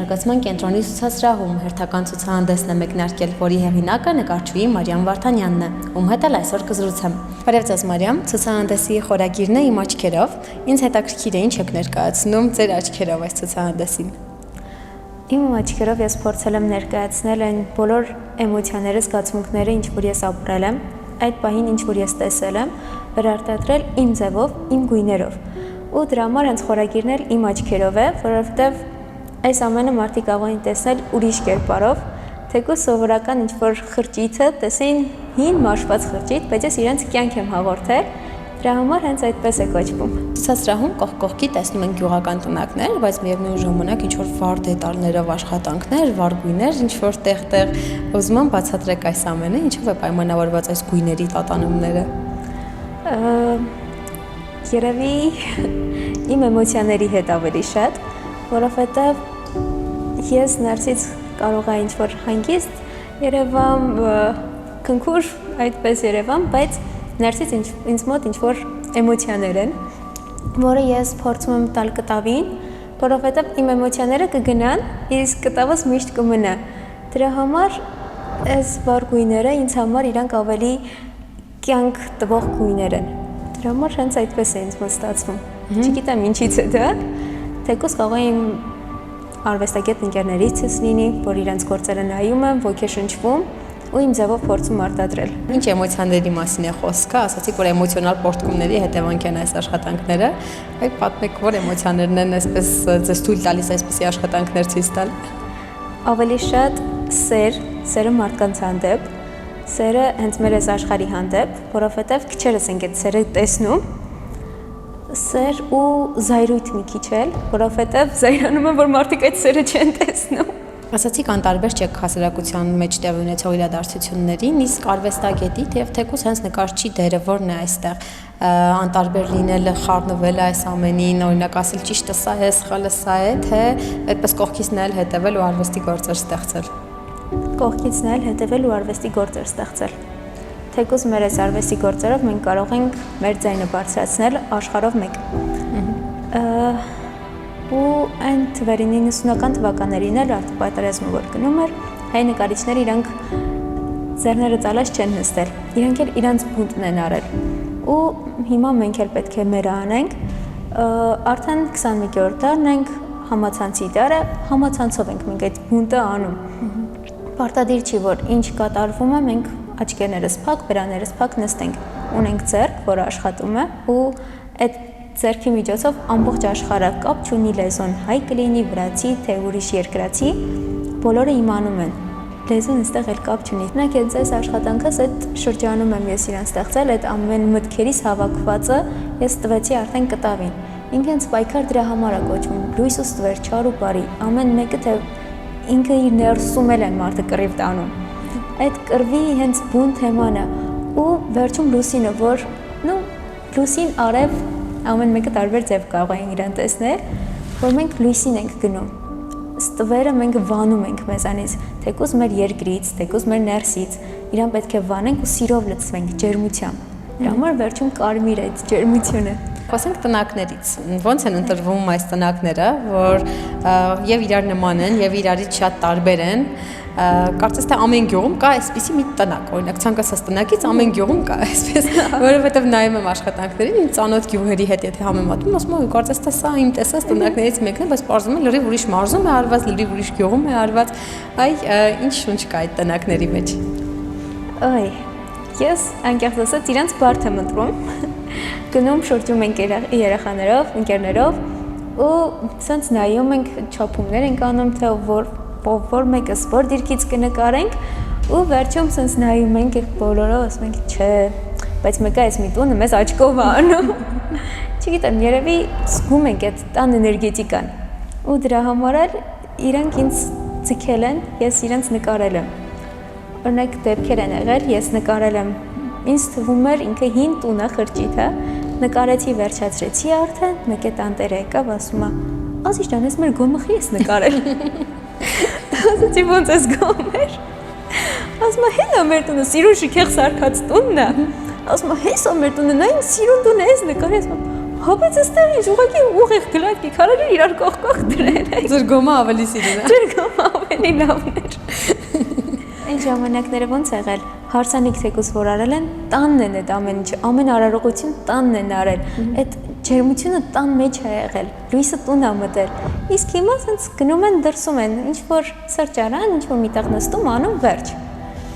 զարգացման կենտրոնի ցուցասրահում հերթական ցուցահանդեսն է մեկնարկել, որի հեղինակը նկարչուհի Մարիամ Վարդանյանն է, ում հետ էլ այսօր կզրուցեմ։ Բարև ձեզ Մարիամ, ցուցահանդեսի խորագիրն է Իմ աչքերով։ Ինձ հետաքրքիր է ինչ եք ներկայացնում ձեր աչքերով այս ցուցահանդեսին։ Իմ աչքերով ես փորձել եմ ներկայացնել այն բոլոր էմոցիաները, զգացմունքները, ինչ որ ես ապրել եմ, այդ պահին ինչ որ ես տեսել եմ, վերարտադրել իմ ձևով, իմ գույներով։ Ու դրա համար հենց խորագիրն էլ իմ աչքերով է, որովհետև այս ամենը մարդիկ կարող են տեսնել ուրիշ կերպարով, թեկուզ սովորական ինչ-որ խրճիթը տեսեին հին մաշված խրճիթ, բայց ես իրենց կյանք եմ հաղորդել, դրա համար հենց այդպես է կոչվում։ Ցուցասրահում կողք-կողքի տեսնում ենք գյուղական տնակներ, բայց միևնույն ժամանակ ինչ-որ վառ դետալներով աշխատանքներ, վառ գույներ, ինչ-որ տեղ-տեղ ուզում եմ բացատրեք այս ամենը, ինչով է պայմանավորված այս գույների տատանումները։ Երևի իմ էմոցիաների հետ ավելի շատ, որովհետև ես ներսից կարող եմ ինչ-որ հանգիստ երևամ, քնքուր այդպես երևամ, բայց ներսից ինձ մոտ ինչ-որ էմոցիաներ են, որը ես փորձում եմ տալ կտավին, որովհետև իմ էմոցիաները կգնան, իսկ կտավս միշտ կմնա։ Դրա համար այս վառ գույները ինձ համար իրանք ավելի կյանք տվող գույներ են։ Դրա համար հենց այդպես է ինձ մոտ ստացվում։ Չգիտեմ ինչից է դա, թեկուզ կարող եմ արվեստագետ ընկերներիցս լինի, որ իրենց գործերը նայում եմ, ոգեշնչվում ու իմ ձևով փորձում արտադրել։ Ինչ էմոցիաների մասին է խոսքը, ասացիք, որ էմոցիոնալ պոռթկումների հետևանք են այս աշխատանքները, այլ պատմեք, որ էմոցիաներն են այսպես ձեզ թույլ տալիս այսպիսի աշխատանքներ ցույց տալ։ Ավելի շատ սերը մարդկանց հանդեպ, սերը հենց մեր այս աշխարհի հանդեպ, որովհետև քչերս ենք այդ սերը տեսնում, սեր ու զայրույթ մի քիչ էլ, որովհետև զայրանում եմ, որ մարդիկ այդ սերը չեն տեսնում։ Ասացիք անտարբեր չեք հասարակության մեջ տեղի ունեցող իրադարձություններին, իսկ արվեստագետի թեկուզ հենց նկարչի դերը որն է այստեղ, անտարբեր լինելը, խառնվել այս ամենին, օրինակ ասել ճիշտը սա է, սխալը սա է, թե այդպես կողքից նայել, հետևել ու արվեստի գործեր ստեղծել։ Կողքից նայել, հետևել ու արվեստի գործեր ստեղծել։ Թեկուզ մեր այս արվեստի գործերով մենք կարող ենք մեր ձայնը բարձրացնել աշխարհով մեկ։ Ու այն թվերին 90-ական թվականներին էլ արտապատերազմը որ գնում էր, հայ նկարիչները իրանք ձեռները ծալած չեն նստել, իրանք էլ իրանց բունտն են արել։ Ու հիմա մենք էլ պետք է մերը անենք, արդեն 21-րդ դարն ենք, համացանցի դարը, համացանցով ենք մենք այդ բունտը անում։ Պարտադիր չի, որ ինչ կատարվում է, մենք աչքերներս փակ, վրաներս փակ նստենք։ Ունենք ձեռք, որը աշխատում է, ու այդ ձեռքի միջոցով ամբողջ աշխարհը կապ չունի լեզուն, հայ կլինի, վրացի, թե ուրիշ երկրացի, բոլորը իմանում են։ Լեզուն այստեղ էլ կապ չունի։ Օրինակ այս աշխատանքս այդ շրջանում եմ ես իրան ստեղծել, այդ ամեն մտքերից հավաքվածը ես տվեցի արդեն կտավին։ Ինքը հենց պայքար դրա համար է կոչվում, լույս ու ստվեր, չար ու բարի, ամեն մեկը թե ինքը իր ներսում էլ են մարդը կռիվ տանում։ Այդ կռվի հենց բուն թեման է ու վերջում լուսինը, որ լուսին արև ամեն մեկը տարբեր ձև կարող են իրան տեսնել, որ մենք լույսին ենք գնում։ Ստվերը մենք վանում ենք մեզանից, թեկուզ մեր երկրից, թեկուզ մեր ներսից, իրան պետք է վանենք ու սիրով լցվենք, ջերմությամբ։ Դրա համար վերջում կարմիր է այդ ջերմությունը։ Խոսենք տնակներից, ոնց են ընտրվում այս տնակները, որ եւ իրար նման են, եւ իրարից շատ տարբեր են, կարծես թե ամեն գյուղում կա այսպիսի մի տնակ, օրինակ ցանկացած տնակից ամեն գյուղում կա այսպես, որովհետեւ նայում եմ աշխատանքներին, ինձ ծանոթ գյուղերի հետ եթե համեմատում, ասում եմ, կարծես թե սա իմ տեսած տնակներից մեկն է, բայց պարզվում է լրիվ ուրիշ մարզում է արված, լրիվ ուրիշ գյուղում է արված, ինչ շունչ կա այդ տնակների մեջ։ Այ, ես անկեղծ ասած իրանց բարդ եմ ընտրում։ Գնում շրջում ենք երեխաներով, ընկերներով ու սենց նայում ենք, չափումներ ենք անում, թե որ մեկս որ դիրքից կնկարենք ու վերջում սենց նայում ենք բոլորով, ասում ենք, չէ, բայց մեկը այս մի տունը մեզ աչքով է անում։ Չգիտեմ, երևի զգում ենք այդ տան էներգետիկան ու դրա համար էլ իրանք ինձ ձգել են, ես իրենց նկարել եմ։ Օրինակ դեպքեր են եղել, ես նկարել եմ, ինձ թվում էր ինքը հին տունը խրճիթը, նկարեցի, վերջացրեցի արդեն, մեկ է տանտերը եկավ, ասում է, Ազիզ ջան, ես մեր գոմխի ես նկարել։ Ասացի ոնց ես գոմեր։ Ասում է հենա մեր տունը, սիրուն շքեղ սարքած տունն է։ Ասում է հեսա մեր տունը, նա իմ սիրուն տունը ես նկարել, ասում Հոբից ստեղ ինչ ուղղակի ուղիղ գլակի քարերը իրար կողքող դրել են։ Ձրգոմը ավելի սիրուն է։ Ձրգոմը ավելի լավն էր։ Այն ժամանակները ոնց եղել, հարսանիք թեկուս որ արել են, տանն են այդ ամեն ինչը, ամեն արարողություն տանն են արել, այդ ջերմությունը տան մեջ է եղել, լույսը տուն է մտել, իսկ հիմա ասենց գնում են դրսում են, ինչ որ սրճարան, ինչ որ միտեղ նստում անում վերջ,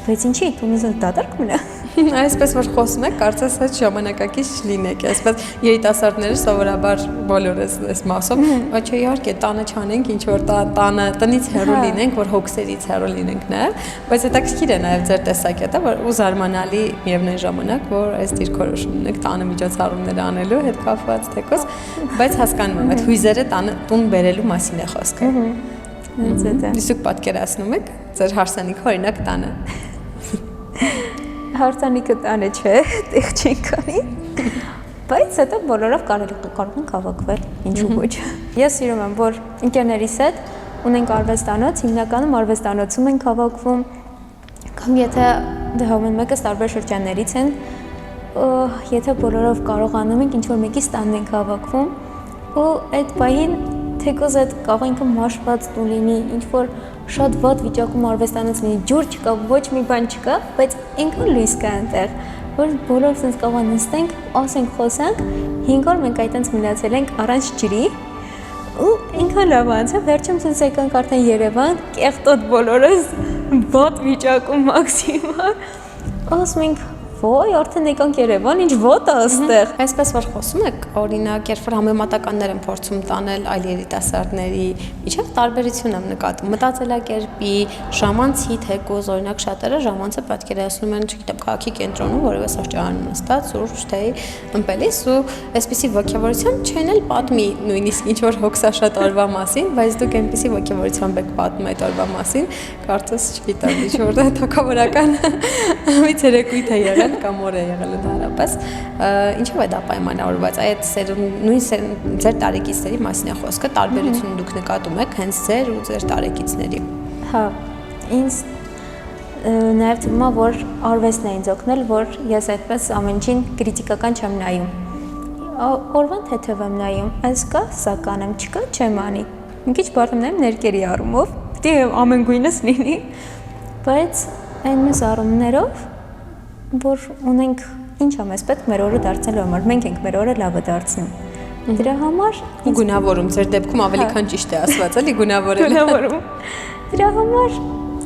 բայց ինչի տունը դատարկ մնա։ Այսպես որ խոսում եք, կարծես այդ ժամանակակից չլինեք, այսպես երիտասարդները սովորաբար բոլորս այս մասով, բայց իհարկե տանը չանենք, ինչ որ տանը տնից հեռու լինենք, որ հոգսերից հեռու լինենք նաև, բայց հետաքրքիր է նաև ձեր տեսակետը, որ ու զարմանալի միևնույն ժամանակ, որ այս դիրքորոշումն եք տանը միջոցառումներ անելու հետ կապված թեկոս, բայց հասկանում եմ, այդ հույզերը տանը տուն բերելու մասին է խոսքը։ Իսկ պատկերացնում եք ձեր հարսանիքը օրինակ տանը։ Հարսանիքը տանը չէ, տեղ չեն կանի, բայց հետո բոլորով կարող ենք հավաքվել, ինչու ոչ։ Ես սիրում եմ, որ ընկերներիս հետ ունենք արվեստանոց, հիմնականում արվեստանոցում ենք հավաքվում, կամ եթե դահոմեն մեկս տարբեր շրջաններից են, եթե բոլորով կարողանում ենք ինչ-որ մեկի ստանն ենք հավաքվում, ու այդ պահին թեկոզ այդ կարող ինքը մաշված տուն լինի, ինչ-որ շատ վատ վիճակում արվեստանոց լինի, ջուր չկա, ոչ մի բան չկա, բայց ինքն լույս կա այնտեղ, որ բոլոր sense կարող նստենք, ասենք խոսանք, 5 օր մենք այդտենց մնացել ենք առանց ջրի, ու ինքն լավ անցավ, վերջում sense եկանք արդեն Երևան, կեղտոտ բոլորս, վատ վիճակում մաքսիմալ, ասում ենք ոյ, արդեն եկանք Երևան, ինչ ոտ է այստեղ։ Այսպես որ խոսում եք, օրինակ, երբ որ համեմատականներ են փորձում տանել այլ երիտասարդների, միջև տարբերություն եմ նկատում, մտածելակերպի, ժամանցի թեկոզ, օրինակ շատերը ժամանցը պատկերացնում են, չգիտեմ, քաղաքի կենտրոնում, որևէ սրճարանում նստած, սուրճ, թեյ, ըմպելիս ու այսպիսի ոգևորության չեն էլ պատմի նույնիսկ ինչ որ հոգսաշատ օրվա մասին, բայց դուք այնպիսի ոգևորությամբ եք պատմում այդ օրվա մասին, կարծես չգիտեմ, ինչ որ թակավորական մի ցերեկույթ է եղել կամ օր է եղել ընդհանրապես, ինչով է դա պայմանավորված, այդ նույն ձեր տարեկիցների մասին է խոսքը, տարբերությունը դուք նկատում եք հենց ձեր ու ձեր տարեկիցների։ Հա, ինձ նաև թվում է, որ արվեստն է ինձ օգնել, որ ես այդպես ամեն ինչին կրիտիկական չեմ նայում։ Օրվան թեթև եմ նայում, այս կա, սա կանեմ, չկա, չեմ անի։ Մի քիչ բարդ եմ նայում ներկերի առումով, պիտի ամեն գույնս լինի, բայց այն մյուս առումներով որ ունենք ինչ ամես պետք մեր օրը դարձնելու համար, մենք ենք մեր օրը լավը դարձնում։ Դրա համար գունավորում, ձեր դեպքում ավելի քան ճիշտ է ասված, էլի գունավորել։ Դրա համար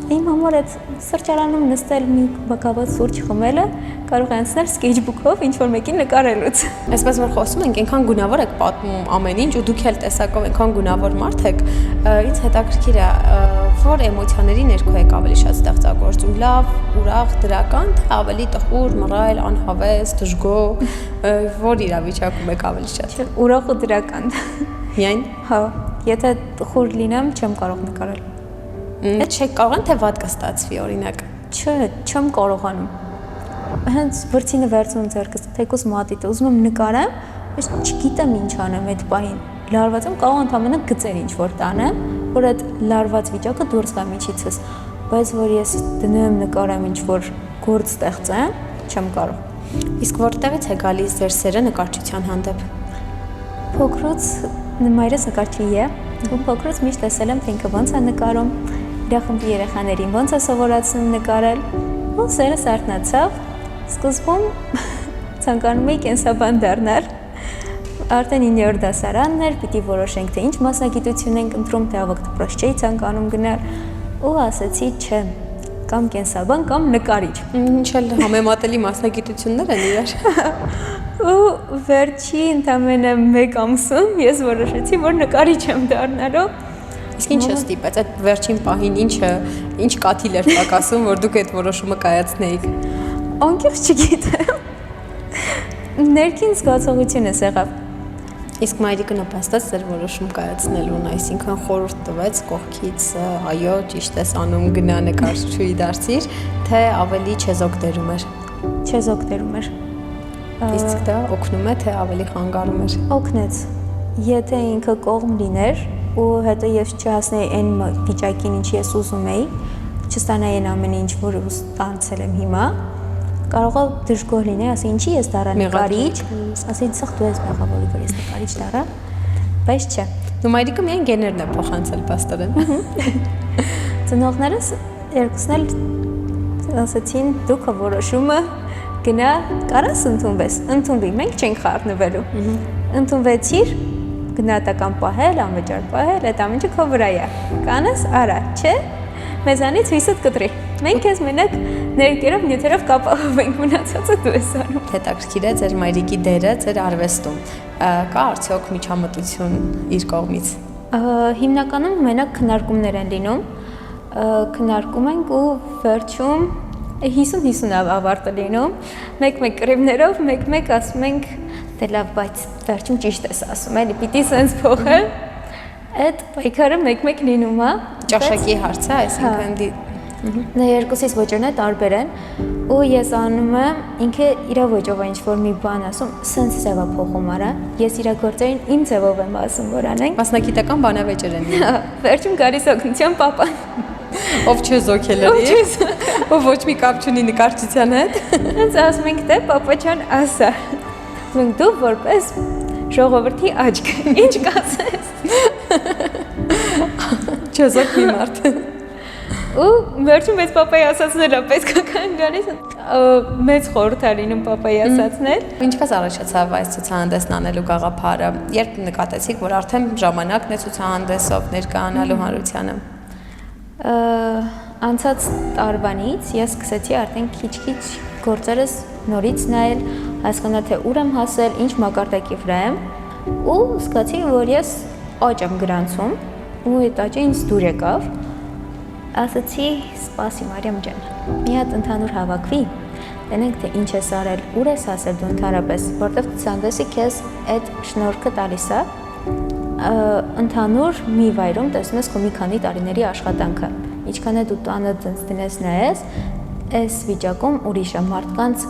իմ համար այդ սրճարանում նստել մի բակավոց սուրճ խմելը կարող է անցնել սկեյչբուքով ինչ-որ մեկին նկարելուց։ Այսպես որ խոսում ենք, այնքան գունավոր եք պատմում ամեն ինչ ու դուք էլ տեսակով այնքան գունավոր մարդ եք, ինձ հետաքրքիր է, որ էմոցիաների ներքո եք ավելի շատ ստեղծագործում, լավ, ուրախ, դրական, թե ավելի տխուր, մռայլ, անհավես, դժգոհ, որ իրավիճակում եք ավելի շատ։ Ուրախ ու դրական։ Միայն։ Հա, եթե տխուր լինեմ, չեմ կարող նկարել։ Այդ չեք կարողան թե վատ կստացվի օրինակ։ Չէ, չեմ կարողանում։ Հենց վրցինը վերցնում ձեռքս, թեկուզ մատիտը, ուզում եմ նկարեմ, բայց չգիտեմ ինչ անեմ այդ պահին։ Լարված եմ, կարող ընդհանրապես գծեր ինչ որ տանեմ, որ այդ լարված վիճակը դուրս գա միջիցս, բայց որ ես դնեմ նկարեմ ինչ որ գործ ստեղծեմ, չեմ կարող։ Իսկ որտեղից է գալիս ձեր սերը նկարչության հանդեպ։ Փոքրուց մայրս նկարչի է, ու փոքրուց միշտ տեսել եմ, թե ինքը ոնց է նկարում, իր խմբի երեխաներին ոնց է սովորացնում նկարել, ու սերը սարթնացավ, սկզբում ցանկանում էի կենսաբան դառնալ, արդեն 9-րդ դասարանն էր, պիտի որոշենք, թե ինչ մասնագիտություն ենք ընտրում, թե ավագ դպրոց չէի ցանկանում գնալ, ու ասացի չէ, կամ կենսաբան, կամ նկարիչ։ Ինչ էլ համեմատելի մասնագիտություններ են իրար։ Ու վերջի ընդամենը 1 ամսում ես որոշեցի, որ նկարիչ եմ դառնալու։ Իսկ ինչ է ստիպեց այդ վերջին պահին ինչ կաթիլ էր պակասում, որ դուք այդ որոշումը կայացնեիք։ Անկեղծ չգիտեմ։ Ներքին զգացողությունս եղավ։ Իսկ մայրիկը նպաստեց ձեր որոշում կայացնելուն, այսինքն խորհուրդ տվեց կողքից, այո, ճիշտ ես անում, գնա նկարչուհի դարձիր, թե ավելի չեզոք դերում էր։ Չեզոք դերում էր։ Իսկ դա օգնում է, թե ավելի խանգարում էր։ Օգնեց։ Եթե ինքը կողմ լիներ ու հետո ես չհասնեի այն վիճակին, ինչ ես ուզում էի, չստանայի այն ամեն ինչ, որ ստանցել եմ հիմա, կարող է դժգոհ լինի, ասի ինչի ես դառա նկարիչ, ասի ցախ դու ես մեղավորի, որ ես նկարիչ դառա, բայց չէ։ Դու մայրիկը միայն գեներն է փոխանցել պաստորեն։ Ծնողներս երկուսն էլ ասացին դու քո որոշումը գնա կարաս ընդունվես, ընդունվի, մենք չենք խառնվելու։ Ընդունվեցիր, գնահատական պահել, անվճար պահել, այդ ամենը քո վրա է։ Կանես, արա, չէ՞։ Մեզանից հույսդ կտրի։ Մենք քեզ մենակ ներկերով նյութերով կապահով ենք, մնացածը դու ես անում։ Հետաքրքիր է ձեր մայրիկի դերը ձեր արվեստում։ Կա արդյոք միջամտություն իր կողմից։ Հիմնականում մենակ քննարկումներ են լինում։ Քննարկում ենք ու վերջում 50-50 ավարտը լինում։ Մեկ-մեկ կռիվներով, մեկ-մեկ ասում ենք դե լավ, բայց վերջում ճիշտ ես ասում, էլի պիտի սենց փոխել։ Այդ պայքարը մեկ-մեկ լինում է։ Ճաշակի հարցը, այսինքն Նա երկուսից ոճերն է տարբեր են ու ես անում եմ ինքը իր ոճով է ինչ-որ մի բան ասում, սենց ձև է փոխում արա, ես իր գործերին իմ ձևով եմ ասում, որ անենք։ Մասնագիտական բանավեճեր են։ Վերջում գալիս օգնության պապան։ Ով չեզոքել է, ով ոչ մի կապ չունի նկարչության հետ։ Հենց ասում ենք դե պապա ջան ասա։ Մենք դու որպես ժողովրդի աչք, ինչ կասես։ Չեզոք մի մարդ։ Ու վերջում մեծ պապայի ասածները պես կան գալիս մեծ խորհուրդ է լինում պապայի ասածներ։ Ինչպես առաջացավ այս ցուցահանդեսն անելու գաղափարը, երբ նկատեցիք, որ արդեն ժամանակն է ցուցահանդեսով ներկայանալու հանրությանը։ Անցած տարվանից ես սկսեցի արդեն քիչ-քիչ գործերս նորից նայել, հասկանալ թե ուր եմ հասել, ինչ մակարդակի վրա եմ ու զգացի, որ ես աճ եմ գրանցում ու այդ աճը ինձ դուր եկավ։ Ասացի, սպասի Մարիամ ջան, մի հատ ընդհանուր հավաքվի, տենենք թե ինչ ես արել, ուր ես հասել դու ընդհանրապես, որտեղ ցուցահանդեսը քեզ այդ շնորհքը տալիս է, ընդհանուր մի վայրում տեսնում ես քո մի քանի տարիների աշխատանքը, ինչքան է դու տանը դնես նայես, այս վիճակում ուրիշ է մարդկանց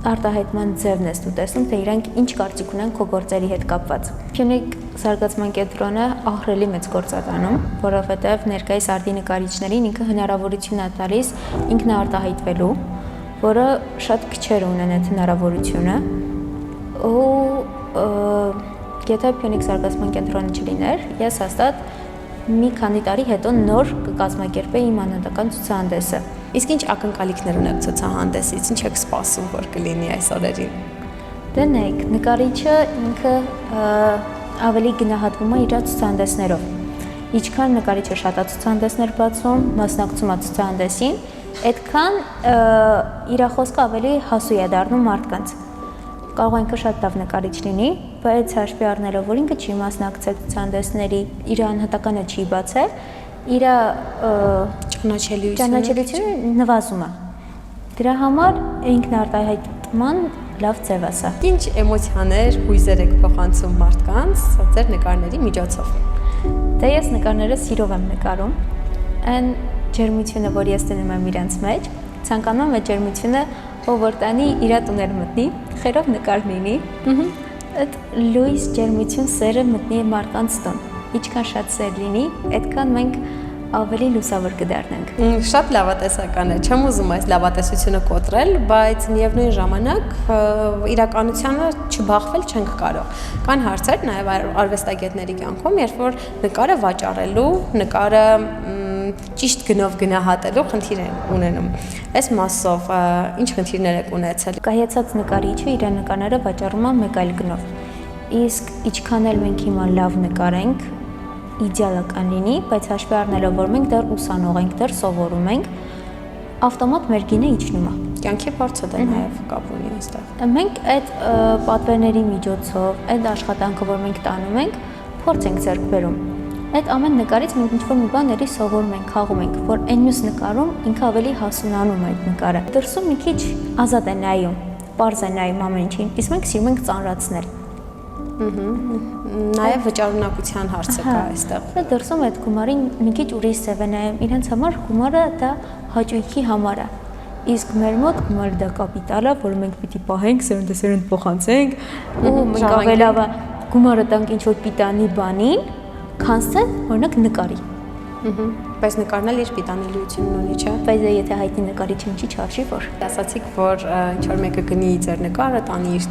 արտահայտման ձևն ես դու տեսնում, թե իրանք ինչ կարծիք ունեն քո գործերի հետ կապված։ Քյունիկ զարգացման կենտրոնը ահռելի մեծ գործ է անում, որովհետև ներկայիս արդի նկարիչներին ինքը հնարավորություն է տալիս ինքնաարտահայտվելու, որը շատ քչեր ունեն այդ հնարավորությունը։ Ու եթե Քյունիկ զարգացման կենտրոնը չլիներ, ես հաստատ մի քանի տարի հետո նոր կկազմակերպեի իմ անհատական ցուցահանդեսը։ Իսկ ինչ ակնկալիքներ ունեք ցուցահանդեսից, ինչ եք սպասում, որ կլինի այս օրերին։ Դե նայեք, նկարիչը ինքը ավելի գնահատվում է իր ցուցահանդեսներով։ Ինչքան նկարիչը շատ է ցուցահանդեսներ բացում, մասնակցում է ցուցահանդեսին, այդքան իր խոսքը ավելի հասու է դառնում մարդկանց։ Կարող է ինքը շատ լավ նկարիչ լինի, բայց հաշվի առնելով, որ ինքը չի մասնակցել ցուցահանդեսների, իր անհատականը չի բացել, իր ճանաչելիությունը նվազում է։ Դրա համար ինքնարտահայտման լավ ձև է սա։ Ինչ էմոցիաներ, հույզեր եք փոխանցում մարդկանց ձեր նկարների միջոցով։ Դե ես նկարները սիրով եմ նկարում, այն ջերմությունը, որ ես դնում եմ իրենց մեջ, ցանկանում եմ այդ ջերմությունը ով որ տանի իր տուներ մտնի, խերով նկար լինի, այդ լույս ջերմություն սերը մտնի մարդկանց տուն։ Ինչքան շատ սեր լինի, այդքան մենք ավելի լուսավոր կդառնանք։ Շատ լավատեսական է։ Չեմ ուզում այս լավատեսությունը կոտրել, բայց միևնույն ժամանակ իրականությանը չբախվել չենք կարող։ Կան հարցեր նաև արվեստագետների կյանքում, երբ որ նկարը վաճառելու, նկարը ճիշտ գնով գնահատելու խնդիր են ունենում։ Այս մասով ինչ խնդիրներ եք ունեցել։ Կայացած նկարիչը իր նկարները վաճառում է մեկ այլ գնով։ Իսկ ինչքան էլ մենք հիմա լավ նկարենք, իդեալական լինի, բայց հաշվի առնելով, որ մենք դեռ ուսանող ենք, դեռ սովորում ենք, ավտոմատ մեր գինը իջնում է։ Կյանքի փորձը դա նաև կապ ունի այստեղ։ Մենք այդ պատվերների միջոցով, այդ աշխատանքը, որ մենք տանում ենք, փորձ ենք ձեռք բերում։ Այդ ամեն նկարից մենք ինչ-որ մի բան էլի սովորում ենք, խաղում ենք, որ այն մյուս նկարում ինքը ավելի հասունանում է այդ նկարը։ Դրսում մի քիչ ազատ է նայում, պարզ է նայում ամեն ինչին, իսկ մենք սիրում ենք ծանրացնել։ Նաև վճարունակության հարցը կա այստեղ։ Դե դրսում այդ գումարին մի քիչ ուրիշ սև է նայում, իրենց համար գումարը դա հաճույքի համար է։ Իսկ մեր մոտ գումարը դա կապիտալ է, որը մենք պիտի պահենք, սերունդեսերունդ փոխանցենք, ու մենք ավելի լավ է գումարը տանք ինչ-որ պիտանի բանին, քան թե օրինակ նկարի։ Բայց նկարն էլ իր պիտանելիությունն ունի, չէ՞։ Բայց եթե հայտնի նկարիչը ինչի չարժի, որ Ասացիք, որ ինչ որ մեկը գնի ձեր նկարը, տանի իր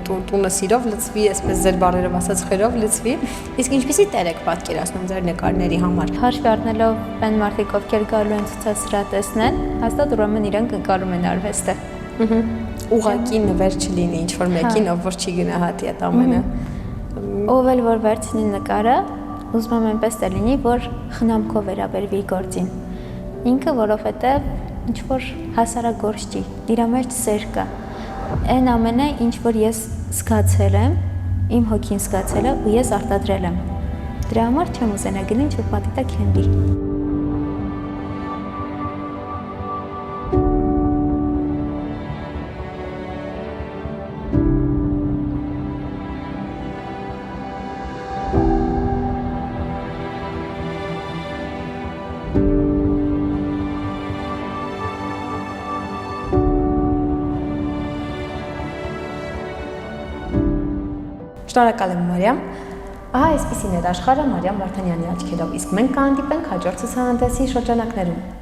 տունը սիրով լցվի, այսպես ձեր բառերով ասած խերով լցվի, իսկ ինչպեսի տեղ եք պատկերացնում ձեր նկարների համար։ հաշվի առնելով այն մարդիկ, ովքեր գալու են ցուցասրահ տեսնեն, հաստատ ուրեմն իրանք ընկալում են արվեստը։ Ուղղակի նվեր չլինի ինչ որ մեկին, ով որ չի գնահատի այդ ամենը։ Ով էլ որ վերցնի նկարը, ուզում եմ այնպես է լինի, որ խնամքով վերաբերվի գործին։ Ինքը, որովհետև ինչ որ հասարակորոշ չի, իր մեջ սեր կա։ Այն ամենը, ինչ որ ես զգացել եմ, իմ հոգին զգացել է ու ես արտադրել եմ։ Դրա համար չեմ ուզենա գնալ ինչ որ պատիտակ հենվի։ Շնորհակալ եմ Մարիամ։ Ահա այսպեսին էր աշխարհը Մարիամ Վարդանյանի աչքերով, իսկ մենք կհանդիպենք հաջորդ ցուցահանդեսի շրջանակներում։